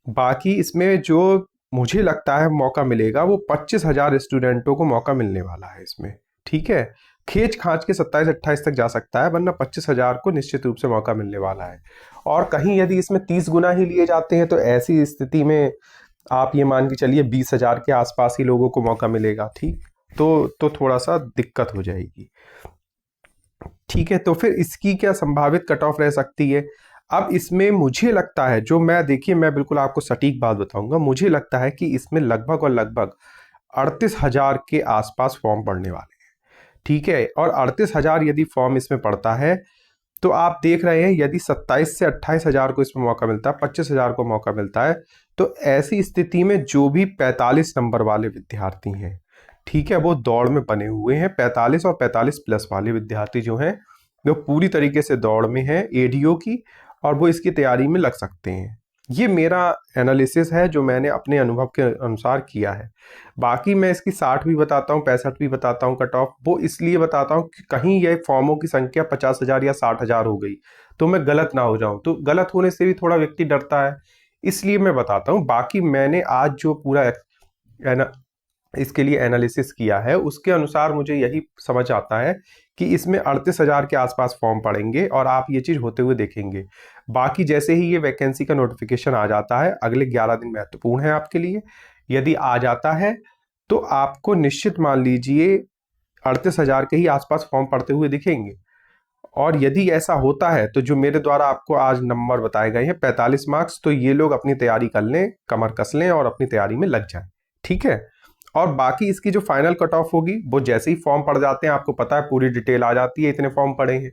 बाकी इसमें जो मुझे लगता है मौका मिलेगा वो 25 हजार स्टूडेंटों को मौका मिलने वाला है इसमें, ठीक है। खींच खांच के 27-28 तक जा सकता है, वरना 25 हजार को निश्चित रूप से मौका मिलने वाला है। और कहीं यदि इसमें 30 गुना ही लिए जाते हैं तो ऐसी स्थिति में आप ये मान के चलिए 20 हजार के आसपास ही लोगों को मौका मिलेगा, ठीक। तो थोड़ा सा दिक्कत हो जाएगी, ठीक है। तो फिर इसकी क्या संभावित कट ऑफ रह सकती है? अब इसमें मुझे लगता है, जो मैं देखिए मैं बिल्कुल आपको सटीक बात बताऊंगा, मुझे लगता है कि इसमें लगभग 38 हजार के आसपास फॉर्म पड़ने वाले हैं, ठीक है। और 38 हजार यदि फॉर्म इसमें पड़ता है तो आप देख रहे हैं यदि 27 से 28 हजार को इसमें मौका मिलता है, 25 हजार को मौका मिलता है, तो ऐसी स्थिति में जो भी 45 नंबर वाले विद्यार्थी हैं, ठीक है, वो दौड़ में बने हुए हैं। 45 और 45 प्लस वाले विद्यार्थी जो हैं वो पूरी तरीके से दौड़ में हैं एडीओ की, और वो इसकी तैयारी में लग सकते हैं। ये मेरा एनालिसिस है जो मैंने अपने अनुभव के अनुसार किया है। बाकी मैं इसकी 60 भी बताता हूँ, 65 भी बताता हूँ कट ऑफ, वो इसलिए बताता हूँ कि कहीं ये फॉर्मों की संख्या 50 हजार या 60 हजार हो गई तो मैं गलत ना हो जाऊं। तो गलत होने से भी थोड़ा व्यक्ति डरता है, इसलिए मैं बताता हूँ। बाकी मैंने आज जो पूरा इसके लिए एनालिसिस किया है उसके अनुसार मुझे यही समझ आता है कि इसमें 38 हजार के आसपास फॉर्म पड़ेंगे और आप ये चीज होते हुए देखेंगे। बाकी जैसे ही ये वैकेंसी का नोटिफिकेशन आ जाता है, अगले 11 दिन महत्वपूर्ण है आपके लिए, यदि आ जाता है तो आपको निश्चित मान लीजिए 38 हजार के ही आसपास फॉर्म पड़ते हुए दिखेंगे। और यदि ऐसा होता है तो जो मेरे द्वारा आपको आज नंबर बताए गए हैं 45 मार्क्स, तो ये लोग अपनी तैयारी कर लें, कमर कस लें और अपनी तैयारी में लग जाएं, ठीक है। और बाकी इसकी जो फाइनल कट ऑफ होगी वो जैसे ही फॉर्म पड़ जाते हैं, आपको पता है पूरी डिटेल आ जाती है, इतने फॉर्म पड़े हैं,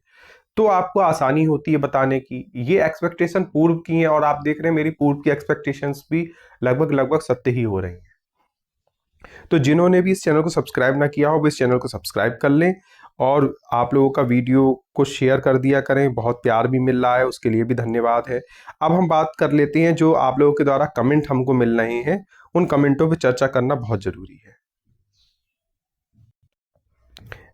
तो आपको आसानी होती है बताने की। ये एक्सपेक्टेशन पूर्व की है और आप देख रहे हैं मेरी पूर्व की एक्सपेक्टेशंस भी लगभग सत्य ही हो रही हैं। तो जिन्होंने भी इस चैनल को सब्सक्राइब ना किया हो वो इस चैनल को सब्सक्राइब कर लें और आप लोगों का वीडियो को शेयर कर दिया करें, बहुत प्यार भी मिल रहा है, उसके लिए भी धन्यवाद है। अब हम बात कर लेते हैं जो आप लोगों के द्वारा कमेंट हमको मिल रहे हैं, उन कमेंटों पे चर्चा करना बहुत जरूरी है।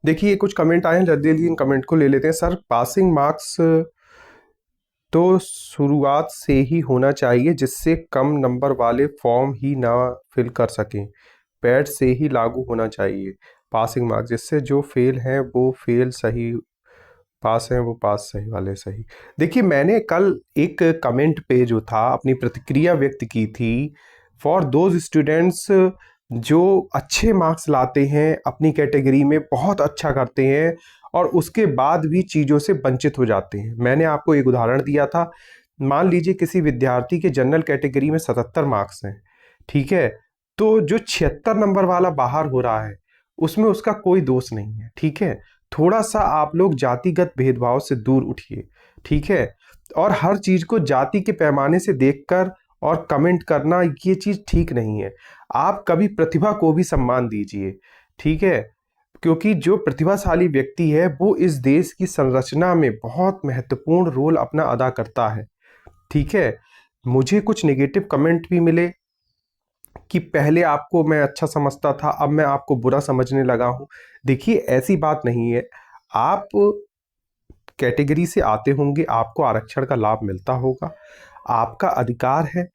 देखिए कुछ कमेंट आए हैं, जल्दी जल्दी इन कमेंट को ले लेते हैं। सर पासिंग मार्क्स तो शुरुआत से ही होना चाहिए जिससे कम नंबर वाले फॉर्म ही ना फिल कर सकें, पैड से ही लागू होना चाहिए पासिंग मार्क्स, जिससे जो फेल हैं वो फेल सही, पास हैं वो पास, सही वाले सही। देखिए मैंने कल एक कमेंट पे जो था अपनी प्रतिक्रिया व्यक्त की थी फॉर दोज स्टूडेंट्स जो अच्छे मार्क्स लाते हैं, अपनी कैटेगरी में बहुत अच्छा करते हैं और उसके बाद भी चीज़ों से वंचित हो जाते हैं। मैंने आपको एक उदाहरण दिया था, मान लीजिए किसी विद्यार्थी के जनरल कैटेगरी में 77 मार्क्स हैं, ठीक है, तो जो 76 नंबर वाला बाहर हो रहा है उसमें उसका कोई दोष नहीं है, ठीक है। थोड़ा सा आप लोग जातिगत भेदभाव से दूर उठिए, ठीक है। और हर चीज को जाति के पैमाने से देखकर और कमेंट करना, ये चीज ठीक नहीं है। आप कभी प्रतिभा को भी सम्मान दीजिए, ठीक है, क्योंकि जो प्रतिभाशाली व्यक्ति है वो इस देश की संरचना में बहुत महत्वपूर्ण रोल अपना अदा करता है, ठीक है। मुझे कुछ नेगेटिव कमेंट भी मिले कि पहले आपको मैं अच्छा समझता था, अब मैं आपको बुरा समझने लगा हूं। देखिए, ऐसी बात नहीं है। आप कैटेगरी से आते होंगे, आपको आरक्षण का लाभ मिलता होगा, आपका अधिकार है,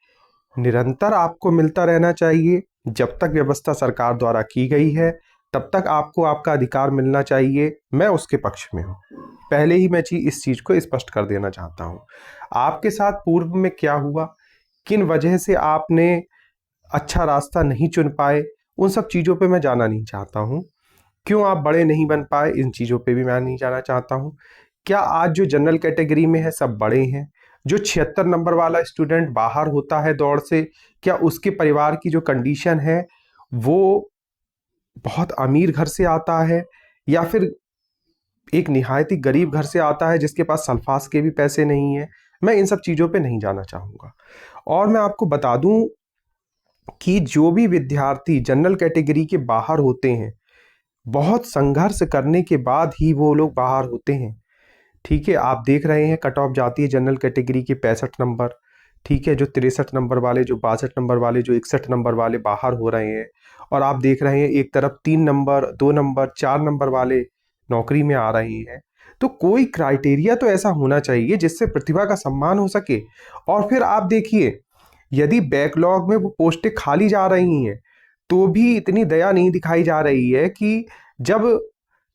निरंतर आपको मिलता रहना चाहिए। जब तक व्यवस्था सरकार द्वारा की गई है तब तक आपको आपका अधिकार मिलना चाहिए। मैं उसके पक्ष में हूँ। पहले ही मैं इस चीज को स्पष्ट कर देना चाहता हूँ। आपके साथ पूर्व में क्या हुआ, किन वजह से आपने अच्छा रास्ता नहीं चुन पाए, उन सब चीजों पे मैं जाना नहीं चाहता हूँ। क्यों आप बड़े नहीं बन पाए, इन चीजों पे भी मैं नहीं जाना चाहता हूँ। क्या आज जो जनरल कैटेगरी में है सब बड़े हैं? जो 76 नंबर वाला स्टूडेंट बाहर होता है दौड़ से, क्या उसके परिवार की जो कंडीशन है वो बहुत अमीर घर से आता है, या फिर एक निहायत ही गरीब घर से आता है जिसके पास सल्फास के भी पैसे नहीं है? मैं इन सब चीज़ों पे नहीं जाना चाहूँगा। और मैं आपको बता दूं कि जो भी विद्यार्थी जनरल कैटेगरी के बाहर होते हैं, बहुत संघर्ष करने के बाद ही वो लोग बाहर होते हैं, ठीक है। आप देख रहे हैं कट ऑफ जाती है जनरल कैटेगरी के 65 नंबर, ठीक है, जो 63 नंबर वाले, जो 62 नंबर वाले, जो 61 नंबर वाले बाहर हो रहे हैं। और आप देख रहे हैं एक तरफ 3 नंबर, 2 नंबर, 4 नंबर वाले नौकरी में आ रहे हैं। तो कोई क्राइटेरिया तो ऐसा होना चाहिए जिससे प्रतिभा का सम्मान हो सके। और फिर आप देखिए, यदि बैकलॉग में वो पोस्टें खाली जा रही हैं तो भी इतनी दया नहीं दिखाई जा रही है कि जब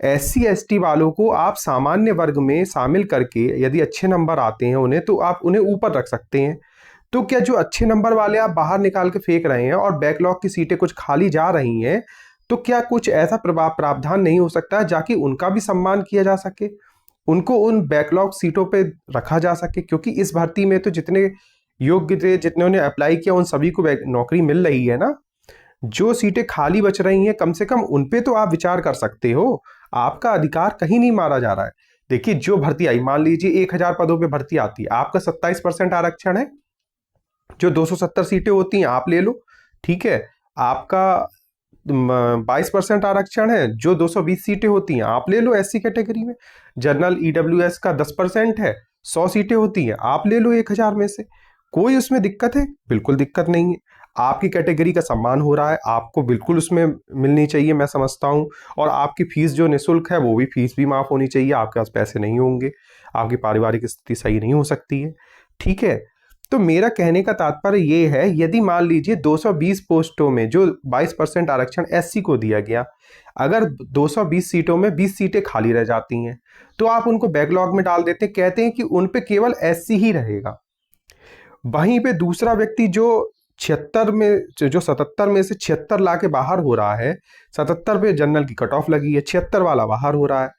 SC ST वालों को आप सामान्य वर्ग में शामिल करके यदि अच्छे नंबर आते हैं उन्हें, तो आप उन्हें ऊपर रख सकते हैं। तो क्या जो अच्छे नंबर वाले आप बाहर निकाल के फेंक रहे हैं और बैकलॉग की सीटें कुछ खाली जा रही हैं, तो क्या कुछ ऐसा प्रावधान नहीं हो सकता है जाकि उनका भी सम्मान किया जा सके, उनको उन बैकलॉग सीटों पे रखा जा सके? क्योंकि इस भर्ती में तो जितने योग्य थे, जितने ने अप्लाई किया, उन सभी को नौकरी मिल रही है ना। जो सीटें खाली बच रही हैं कम से कम उन पे तो आप विचार कर सकते हो। आपका अधिकार कहीं नहीं मारा जा रहा है। देखिए, जो भर्ती आई, मान लीजिए 1000 पदों पे भर्ती आती है, आपका 27% आरक्षण है, जो 270 सीटें होती हैं आप ले लो, ठीक है। आपका 22% आरक्षण है, जो 220 सीटें होती हैं आप ले लो SC कैटेगरी में। जनरल EWS का 10% है, 100 सीटें होती हैं, आप ले लो 1000 में से। कोई उसमें दिक्कत है? बिल्कुल दिक्कत नहीं है। आपकी कैटेगरी का सम्मान हो रहा है, आपको बिल्कुल उसमें मिलनी चाहिए, मैं समझता हूँ। और आपकी फीस जो निःशुल्क है वो भी फीस भी माफ होनी चाहिए। आपके पास पैसे नहीं होंगे, आपकी पारिवारिक स्थिति सही नहीं हो सकती है, ठीक है। तो मेरा कहने का तात्पर्य ये है, यदि मान लीजिए 220 पोस्टों में जो 22% आरक्षण SC को दिया गया, अगर 220 सीटों में 20 सीटें खाली रह जाती हैं तो आप उनको बैकलॉग में डाल देते, कहते हैं कि उन पे केवल SC ही रहेगा। वहीं पे दूसरा व्यक्ति जो 76 में, जो 77 में से 76 ला के बाहर हो रहा है, 77 पे जनरल की कट ऑफ लगी है, 76 वाला बाहर हो रहा है।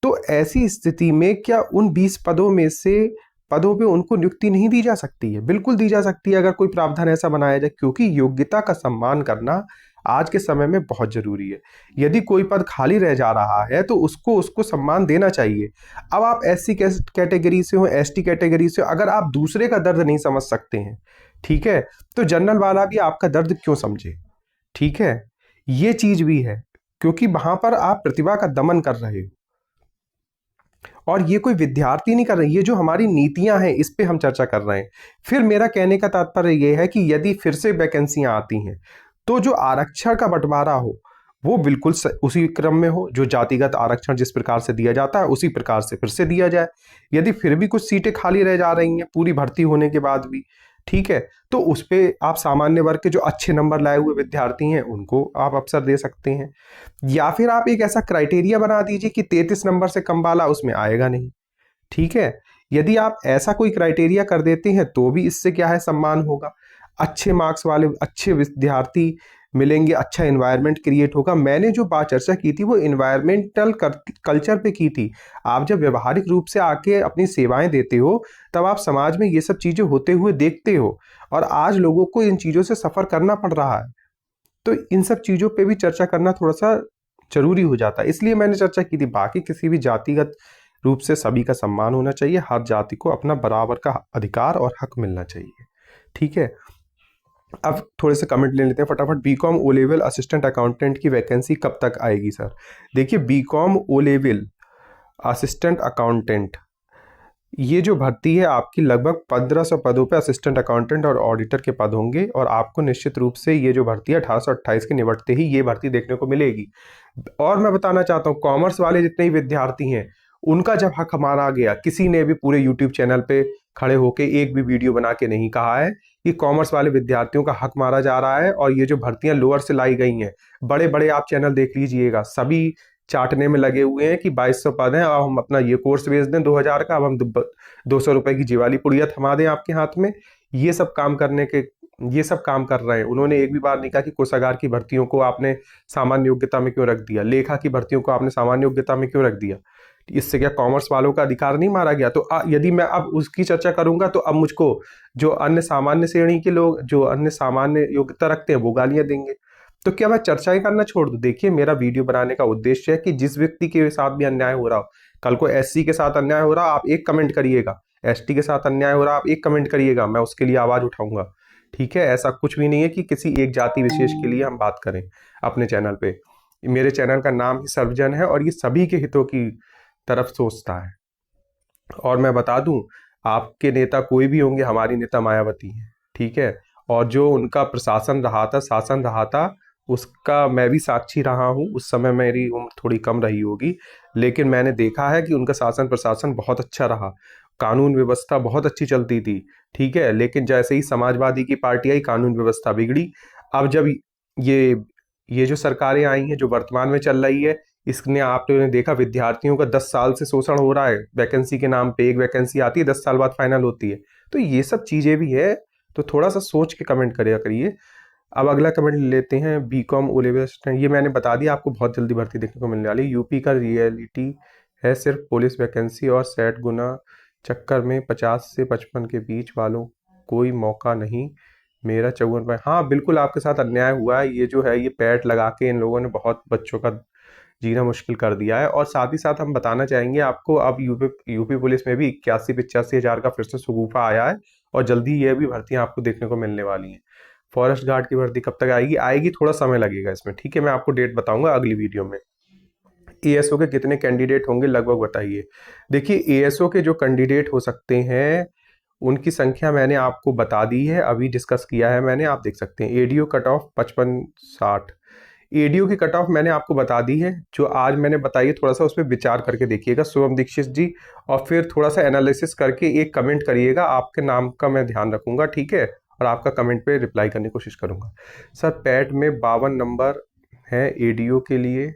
तो ऐसी स्थिति में क्या उन 20 पदों में से पदों पे उनको नियुक्ति नहीं दी जा सकती है? बिल्कुल दी जा सकती है, अगर कोई प्रावधान ऐसा बनाया जाए। क्योंकि योग्यता का सम्मान करना आज के समय में बहुत जरूरी है। यदि कोई पद खाली रह जा रहा है तो उसको उसको सम्मान देना चाहिए। अब आप SC कैटेगरी से हो, ST कैटेगरी से हो, अगर आप दूसरे का दर्द नहीं समझ सकते हैं, ठीक है, तो जनरल वाला भी आपका दर्द क्यों समझे? ठीक है, ये चीज भी है, क्योंकि वहां पर आप प्रतिभा का दमन कर रहे हो। और ये कोई विद्यार्थी नहीं कर रहे, ये जो हमारी नीतियां हैं इस पे हम चर्चा कर रहे हैं। फिर मेरा कहने का तात्पर्य ये है कि यदि फिर से वैकेंसियां आती हैं तो जो आरक्षण का बंटवारा हो वो बिल्कुल उसी क्रम में हो, जो जातिगत आरक्षण जिस प्रकार से दिया जाता है उसी प्रकार से फिर से दिया जाए। यदि फिर भी कुछ सीटें खाली रह जा रही हैं पूरी भर्ती होने के बाद भी, ठीक है, तो उस पे आप सामान्य वर्ग के जो अच्छे नंबर लाए हुए विद्यार्थी हैं उनको आप अवसर दे सकते हैं। या फिर आप एक ऐसा क्राइटेरिया बना दीजिए कि 33 नंबर से कम वाला उसमें आएगा नहीं, ठीक है। यदि आप ऐसा कोई क्राइटेरिया कर देते हैं तो भी इससे क्या है, सम्मान होगा, अच्छे मार्क्स वाले अच्छे विद्यार्थी मिलेंगे, अच्छा एनवायरनमेंट क्रिएट होगा। मैंने जो बात चर्चा की थी वो एनवायरमेंटल कल्चर पे की थी। आप जब व्यवहारिक रूप से आके अपनी सेवाएं देते हो तब आप समाज में ये सब चीजें होते हुए देखते हो, और आज लोगों को इन चीजों से सफर करना पड़ रहा है। तो इन सब चीजों पे भी चर्चा करना थोड़ा सा जरूरी हो जाता है, इसलिए मैंने चर्चा की थी। बाकी किसी भी जातिगत रूप से सभी का सम्मान होना चाहिए, हर जाति को अपना बराबर का अधिकार और हक मिलना चाहिए। ठीक है, अब थोड़े से कमेंट ले लेते हैं फटाफट। BCom O level assistant accountant की वैकेंसी कब तक आएगी सर? देखिए, BCom O level assistant accountant ये जो भर्ती है आपकी लगभग 1500 पदों पे असिस्टेंट अकाउंटेंट और ऑडिटर के पद होंगे, और आपको निश्चित रूप से ये जो भर्ती है 1828 के निबटते ही ये भर्ती देखने को मिलेगी। और मैं बताना चाहता हूँ, कॉमर्स वाले जितने ही विद्यार्थी हैं उनका जब हक मारा गया, किसी ने भी पूरे यूट्यूब चैनल पे खड़े होके एक भी वीडियो बना के नहीं कहा है कि कॉमर्स वाले विद्यार्थियों का हक मारा जा रहा है। और ये जो भर्तियां लोअर से लाई गई हैं, बड़े बड़े आप चैनल देख लीजिएगा, सभी चाटने में लगे हुए हैं कि 2200 पद हैं, अब हम अपना ये कोर्स बेच दें 2000 का, अब हम 200 रुपए की जीवाली पुड़िया थमा दें आपके हाथ में। ये सब काम कर रहे हैं। उन्होंने एक भी बार नहीं कहा कि कोषागार की भर्तियों को आपने सामान्य योग्यता में क्यों रख दिया, लेखा की भर्तियों को आपने सामान्य योग्यता में क्यों रख दिया। इससे क्या कॉमर्स वालों का अधिकार नहीं मारा गया? तो यदि मैं अब उसकी चर्चा करूंगा तो अब मुझको जो अन्य सामान्य श्रेणी के लोग, जो अन्य सामान्य योग्यता रखते हैं, वो गालियां देंगे। तो क्या मैं चर्चाएं करना छोड़ दूं? देखिए, मेरा वीडियो बनाने का उद्देश्य है कि जिस व्यक्ति के साथ भी अन्याय हो रहा हो, कल को एससी के साथ अन्याय हो रहा आप एक कमेंट करिएगा, एसटी के साथ अन्याय हो रहा आप एक कमेंट करिएगा, मैं उसके लिए आवाज उठाऊंगा। ठीक है, ऐसा कुछ भी नहीं है कि किसी एक जाति विशेष के लिए हम बात करें अपने चैनल पे। मेरे चैनल का नाम ही सर्वजन है और ये सभी के हितों की तरफ सोचता है। और मैं बता दूं, आपके नेता कोई भी होंगे, हमारी नेता मायावती है। ठीक है, और जो उनका प्रशासन रहा था, शासन रहा था, उसका मैं भी साक्षी रहा हूँ। उस समय मेरी उम्र थोड़ी कम रही होगी, लेकिन मैंने देखा है कि उनका शासन प्रशासन बहुत अच्छा रहा, कानून व्यवस्था बहुत अच्छी चलती थी। ठीक है, लेकिन जैसे ही समाजवादी की पार्टी आई, कानून व्यवस्था बिगड़ी। अब जब ये ये जो सरकारें आई हैं, जो वर्तमान में चल रही है, इसने आप लोगों ने देखा विद्यार्थियों का 10 साल से शोषण हो रहा है। वैकेंसी के नाम पे एक वैकेंसी आती है, 10 साल बाद फाइनल होती है। तो ये सब चीजें भी है, तो थोड़ा सा सोच के कमेंट करिए करिए। अब अगला कमेंट लेते हैं। बीकॉम ओ लेवल असिस्टेंट, ये मैंने बता दिया आपको, बहुत जल्दी भर्ती देखने को मिलने वाली। यूपी का रियलिटी है सिर्फ पुलिस वैकेंसी और सेट गुना चक्कर में 50 से 55 के बीच वालों कोई मौका नहीं। मेरा 54 हाँ बिल्कुल आपके साथ अन्याय हुआ है। ये जो है, ये पैड लगा के इन लोगों ने बहुत बच्चों का जीना मुश्किल कर दिया है। और साथ ही साथ हम बताना चाहेंगे आपको, अब यूपी पुलिस में भी 81-85 हजार का फिर से शगुफा आया है, और जल्दी ये भी भर्तियां आपको देखने को मिलने वाली हैं। फॉरेस्ट गार्ड की भर्ती कब तक आएगी थोड़ा समय लगेगा इसमें। ठीक है, मैं आपको डेट बताऊंगा अगली वीडियो में। एएसओ के कितने कैंडिडेट होंगे लगभग बताइए। देखिए, एएसओ के जो कैंडिडेट हो सकते हैं उनकी संख्या मैंने आपको बता दी है, अभी डिस्कस किया है मैंने, आप देख सकते हैं। एडीओ कट ऑफ 55-60, एडीओ की कट ऑफ मैंने आपको बता दी है, जो आज मैंने बताई है। थोड़ा सा उस पर विचार करके देखिएगा शुभम दीक्षित जी, और फिर थोड़ा सा एनालिसिस करके एक कमेंट करिएगा, आपके नाम का मैं ध्यान रखूंगा। ठीक है, और आपका कमेंट पे रिप्लाई करने की कोशिश करूंगा। सर, पैट में 52 नंबर है, एडीओ के लिए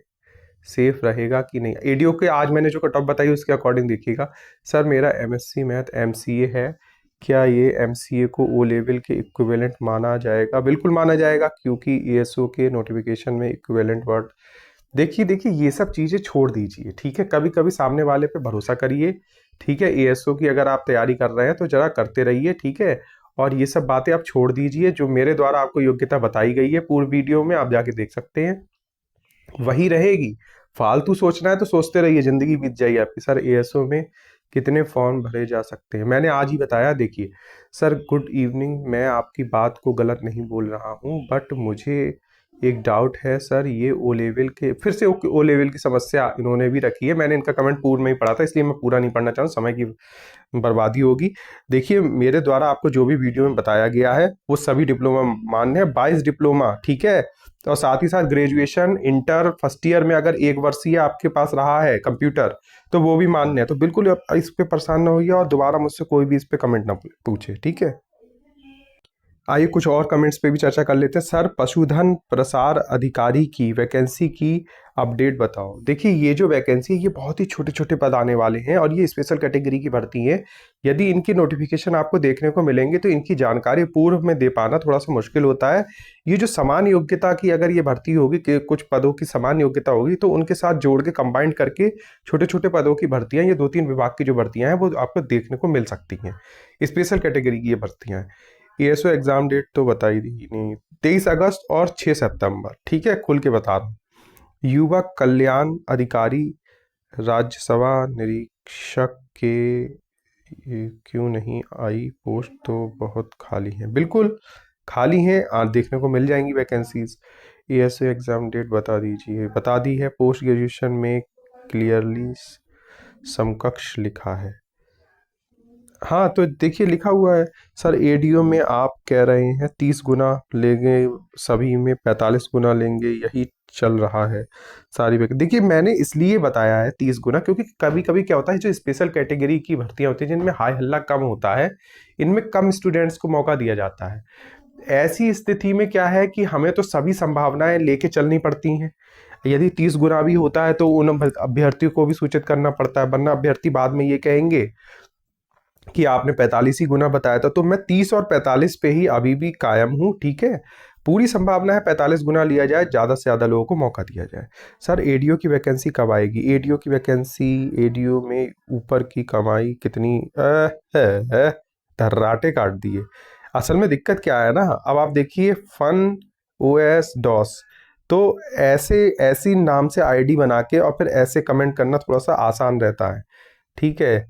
सेफ रहेगा कि नहीं? एडीओ के आज मैंने जो कट ऑफ बताई उसके अकॉर्डिंग देखिएगा। सर, मेरा एमएससी मैथ एमसीए है, क्या ये एमसीए को ओ लेवल के इक्विवेलेंट माना जाएगा? बिल्कुल माना जाएगा, क्योंकि एएसओ के नोटिफिकेशन में इक्विवेलेंट वर्ड। देखिए ये सब चीजें छोड़ दीजिए। ठीक है, कभी कभी सामने वाले पे भरोसा करिए। ठीक है, एएसओ की अगर आप तैयारी कर रहे हैं तो जरा करते रहिए। ठीक है, और ये सब बातें आप छोड़ दीजिए। जो मेरे द्वारा आपको योग्यता बताई गई है पूर्व वीडियो में, आप जाके देख सकते हैं, वही रहेगी। फालतू सोचना है तो सोचते रहिए, जिंदगी बीत जाएगी आपकी। सर, एएसओ में कितने फॉर्म भरे जा सकते हैं? मैंने आज ही बताया। देखिए सर, गुड इवनिंग, मैं आपकी बात को गलत नहीं बोल रहा हूँ, बट मुझे एक डाउट है सर। ये ओ लेवल के फिर से ओ लेवल की समस्या इन्होंने भी रखी है। मैंने इनका कमेंट पूर्ण में ही पढ़ा था, इसलिए मैं पूरा नहीं पढ़ना चाहूँ, समय की बर्बादी होगी। देखिए, मेरे द्वारा आपको जो भी वीडियो में बताया गया है वो सभी डिप्लोमा मान्य है, 22 डिप्लोमा। ठीक है, और साथ ही साथ ग्रेजुएशन इंटर फर्स्ट ईयर में अगर एक वर्षीय आपके पास रहा है कंप्यूटर, तो वो भी मान्य है। तो बिल्कुल इस पे परेशान ना होइए, और दोबारा मुझसे कोई भी इस पे कमेंट ना पूछे। ठीक है, आइए कुछ और कमेंट्स पे भी चर्चा कर लेते हैं। सर, पशुधन प्रसार अधिकारी की वैकेंसी की अपडेट बताओ। देखिए, ये जो वैकेंसी है ये बहुत ही छोटे छोटे पद आने वाले हैं, और ये स्पेशल कैटेगरी की भर्ती है। यदि इनकी नोटिफिकेशन आपको देखने को मिलेंगे तो इनकी जानकारी पूर्व में दे पाना थोड़ा सा मुश्किल होता है। ये जो समान योग्यता की अगर ये भर्ती होगी, कि कुछ पदों की समान योग्यता होगी, तो उनके साथ जोड़ के कंबाइंड करके छोटे छोटे पदों की भर्तियां, ये 2-3 विभाग की जो भर्तियां हैं वो आपको देखने को मिल सकती हैं। स्पेशल कैटेगरी की ये भर्तियां हैं। एएसओ एग्जाम डेट तो बताई दी नहीं, 23 अगस्त और 6 सितंबर। ठीक है, खुल के बता रहा हूँ। युवक कल्याण अधिकारी राज्यसभा निरीक्षक के ये क्यों नहीं आई पोस्ट, तो बहुत खाली हैं। बिल्कुल खाली हैं, आज देखने को मिल जाएंगी वैकेंसीज। एएसओ एग्ज़ाम डेट बता दीजिए। बता दी है, पोस्ट ग्रेजुएशन में क्लियरली समकक्ष लिखा है। हाँ तो देखिए लिखा हुआ है सर, एडीओ में आप कह रहे हैं 30 गुना लेंगे, सभी में 45 गुना लेंगे, यही चल रहा है सारी देखिए मैंने इसलिए बताया है 30 गुना, क्योंकि कभी कभी क्या होता है, जो स्पेशल कैटेगरी की भर्तियां होती हैं जिनमें हाई हल्ला कम होता है, इनमें कम स्टूडेंट्स को मौका दिया जाता है। ऐसी स्थिति में क्या है कि हमें तो सभी संभावनाएं लेके चलनी पड़ती हैं। यदि 30 गुना भी होता है तो उन अभ्यर्थियों को भी सूचित करना पड़ता है, वरना अभ्यर्थी बाद में ये कहेंगे कि आपने 45 ही गुना बताया था। तो मैं 30 और 45 पे ही अभी भी कायम हूँ, ठीक है। पूरी संभावना है 45 गुना लिया जाए, ज़्यादा से ज़्यादा लोगों को मौका दिया जाए। सर एडीओ की वैकेंसी कब आएगी? एडीओ की वैकेंसी, एडीओ में ऊपर की कमाई कितनी धर्राटे काट दिए। असल में दिक्कत क्या है ना, अब आप देखिए फन ओएस डॉस, तो ऐसे ऐसी नाम से आईडी बना के और फिर ऐसे कमेंट करना थोड़ा सा आसान रहता है, ठीक है।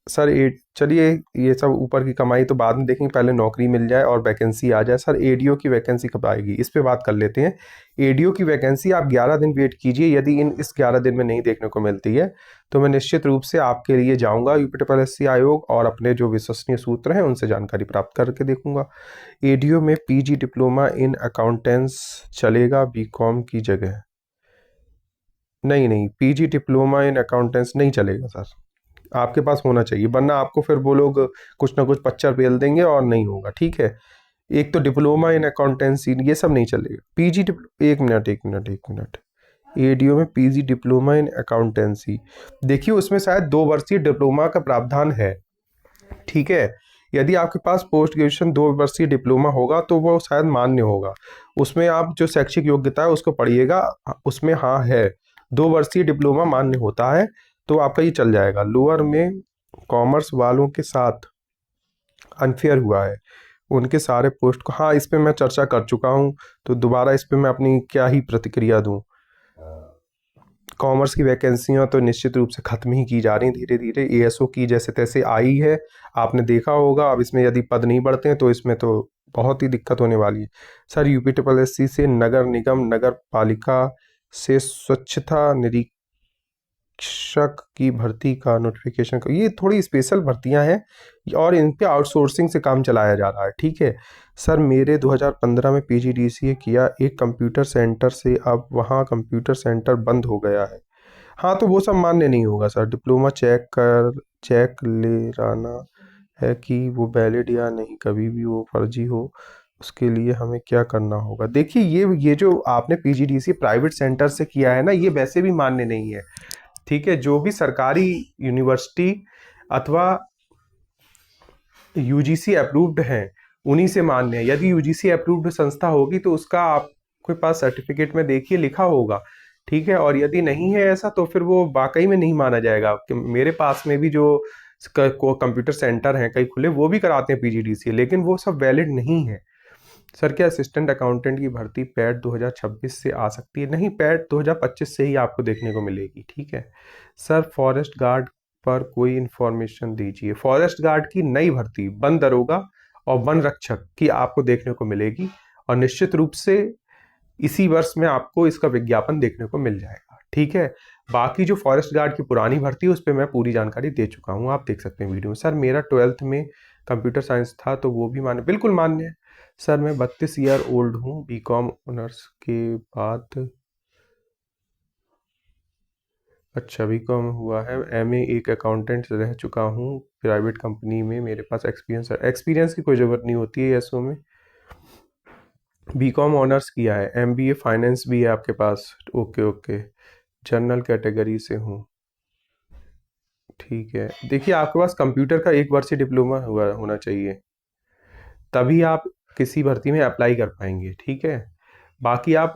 सर चलिए ये सब ऊपर की कमाई तो बाद में देखेंगे, पहले नौकरी मिल जाए और वैकेंसी आ जाए। सर एडीओ की वैकेंसी कब आएगी, इस पे बात कर लेते हैं। एडीओ की वैकेंसी आप 11 दिन वेट कीजिए, यदि इस 11 दिन में नहीं देखने को मिलती है तो मैं निश्चित रूप से आपके लिए जाऊंगा यूपीएससी आयोग और अपने जो विश्वसनीय सूत्र हैं उनसे जानकारी प्राप्त करके देखूंगा। एडीओ में पीजी डिप्लोमा इन अकाउंटेंस चलेगा बीकॉम की जगह? नहीं नहीं, पीजी डिप्लोमा इन अकाउंटेंस नहीं चलेगा सर, आपके पास होना चाहिए, वरना आपको फिर वो लोग कुछ ना कुछ पच्चर पेल देंगे और नहीं होगा, ठीक है। एक तो डिप्लोमा इन अकाउंटेंसी ये सब नहीं चलेगा। एक मिनट एक मिनट एक मिनट, एडीओ में पीजी डिप्लोमा इन अकाउंटेंसी, देखिए उसमें शायद 2 वर्षीय डिप्लोमा का प्रावधान है, ठीक है। यदि आपके पास पोस्ट ग्रेजुएशन 2 वर्षीय डिप्लोमा होगा तो वो शायद मान्य होगा। उसमें आप जो शैक्षिक योग्यता है उसको पढ़िएगा, उसमें हाँ है, 2 वर्षीय डिप्लोमा मान्य होता है, तो आपका ये चल जाएगा। लोअर में कॉमर्स वालों के साथ अनफेयर हुआ है, उनके सारे पोस्ट को, हाँ इस पे मैं चर्चा कर चुका हूँ, तो दोबारा इस पे मैं अपनी क्या ही प्रतिक्रिया दूँ। कॉमर्स की वैकेंसियां तो निश्चित रूप से खत्म ही की जा रही हैं धीरे धीरे, एएसओ की जैसे तैसे आई है, आपने देखा होगा। अब इसमें यदि पद नहीं बढ़ते हैं तो इसमें तो बहुत ही दिक्कत होने वाली है। सर यूपीएससी से नगर निगम नगर पालिका से स्वच्छता निरीक्षक की भर्ती का नोटिफिकेशन का, ये थोड़ी स्पेशल भर्तियां हैं और इन पे आउटसोर्सिंग से काम चलाया जा रहा है, ठीक है। सर मेरे 2015 में पीजीडीसीए किया एक कंप्यूटर सेंटर से, अब वहाँ कंप्यूटर सेंटर बंद हो गया है। हाँ तो वो सब मान्य नहीं होगा सर, डिप्लोमा चेक ले लाना है कि वो वैलिड या नहीं, कभी भी वो फर्जी हो, उसके लिए हमें क्या करना होगा? देखिए ये जो आपने पीजीडीसी प्राइवेट सेंटर से किया है ना, ये वैसे भी मान्य नहीं है, ठीक है। जो भी सरकारी यूनिवर्सिटी अथवा यूजीसी अप्रूव्ड हैं उन्हीं से मान्य है। यदि यूजीसी अप्रूव्ड संस्था होगी तो उसका आपके पास सर्टिफिकेट में देखिए लिखा होगा, ठीक है। और यदि नहीं है ऐसा तो फिर वो वाकई में नहीं माना जाएगा। कि मेरे पास में भी जो कंप्यूटर सेंटर हैं कई खुले, वो भी कराते हैं पीजीडीसी, लेकिन वो सब वैलिड नहीं है। सर क्या असिस्टेंट अकाउंटेंट की भर्ती पैट 2026 से आ सकती है? नहीं, पैट 2025 से ही आपको देखने को मिलेगी, ठीक है। सर फॉरेस्ट गार्ड पर कोई इन्फॉर्मेशन दीजिए। फॉरेस्ट गार्ड की नई भर्ती वन दरोगा और वन रक्षक की आपको देखने को मिलेगी, और निश्चित रूप से इसी वर्ष में आपको इसका विज्ञापन देखने को मिल जाएगा, ठीक है। बाकी जो फॉरेस्ट गार्ड की पुरानी भर्ती है उस पर मैं पूरी जानकारी दे चुका हूँ, आप देख सकते हैं वीडियो में। सर मेरा 12th में कंप्यूटर साइंस था तो वो भी मान्य, बिल्कुल मान्य है। सर मैं 32 ईयर ओल्ड हूँ, बीकॉम ऑनर्स के बाद, अच्छा बीकॉम हुआ है, एमए एक अकाउंटेंट रह चुका हूँ प्राइवेट कंपनी में, मेरे पास एक्सपीरियंस है। एक्सपीरियंस की कोई ज़रूरत नहीं होती है एसओ में। बीकॉम ऑनर्स किया है, एमबीए फाइनेंस भी है आपके पास, ओके ओके। जनरल कैटेगरी से हूँ, ठीक है। देखिए आपके पास कंप्यूटर का 1 वर्षीय डिप्लोमा हुआ होना चाहिए, तभी आप किसी भर्ती में अप्लाई कर पाएंगे, ठीक है। बाकी आप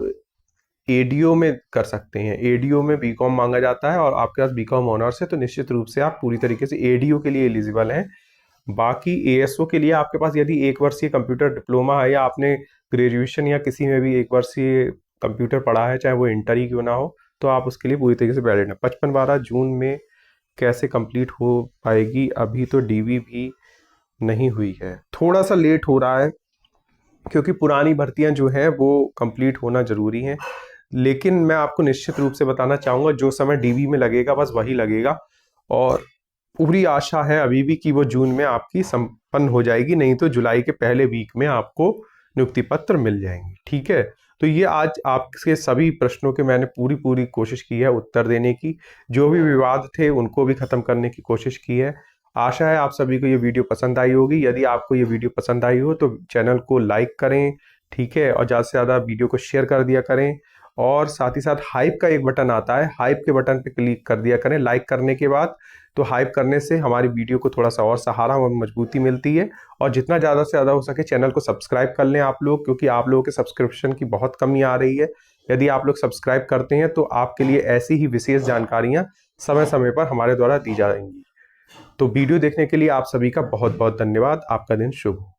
एडीओ में कर सकते हैं, एडीओ में बीकॉम मांगा जाता है और आपके पास बीकॉम ऑनर्स है तो निश्चित रूप से आप पूरी तरीके से एडीओ के लिए एलिजिबल हैं। बाकी एएसओ के लिए आपके पास यदि 1 वर्षीय कंप्यूटर डिप्लोमा है, या आपने ग्रेजुएशन या किसी में भी 1 वर्षीय कंप्यूटर पढ़ा है, चाहे वो इंटर ही क्यों ना हो, तो आप उसके लिए पूरी तरीके से वैलिड है। 55-12 जून में कैसे कंप्लीट हो पाएगी? अभी तो डीवी भी नहीं हुई है, थोड़ा सा लेट हो रहा है क्योंकि पुरानी भर्तियां जो हैं वो कंप्लीट होना जरूरी है। लेकिन मैं आपको निश्चित रूप से बताना चाहूँगा, जो समय डीवी में लगेगा बस वही लगेगा, और पूरी आशा है अभी भी कि वो जून में आपकी संपन्न हो जाएगी, नहीं तो जुलाई के पहले वीक में आपको नियुक्ति पत्र मिल जाएंगे। ठीक है, तो ये आज आपके सभी प्रश्नों के मैंने पूरी पूरी कोशिश की है उत्तर देने की, जो भी विवाद थे उनको भी खत्म करने की कोशिश की है। आशा है आप सभी को ये वीडियो पसंद आई होगी। यदि आपको ये वीडियो पसंद आई हो तो चैनल को लाइक करें, ठीक है, और ज़्यादा से ज़्यादा वीडियो को शेयर कर दिया करें। और साथ ही साथ हाइप का एक बटन आता है, हाइप के बटन पे क्लिक कर दिया करें लाइक करने के बाद। तो हाइप करने से हमारी वीडियो को थोड़ा सा और सहारा और मजबूती मिलती है। और जितना ज़्यादा से ज़्यादा हो सके चैनल को सब्सक्राइब कर लें आप लोग, क्योंकि आप लोगों के सब्सक्रिप्शन की बहुत कमी आ रही है। यदि आप लोग सब्सक्राइब करते हैं तो आपके लिए ऐसी ही विशेष जानकारियाँ समय समय पर हमारे द्वारा दी जाएंगी। तो वीडियो देखने के लिए आप सभी का बहुत बहुत धन्यवाद। आपका दिन शुभ हो।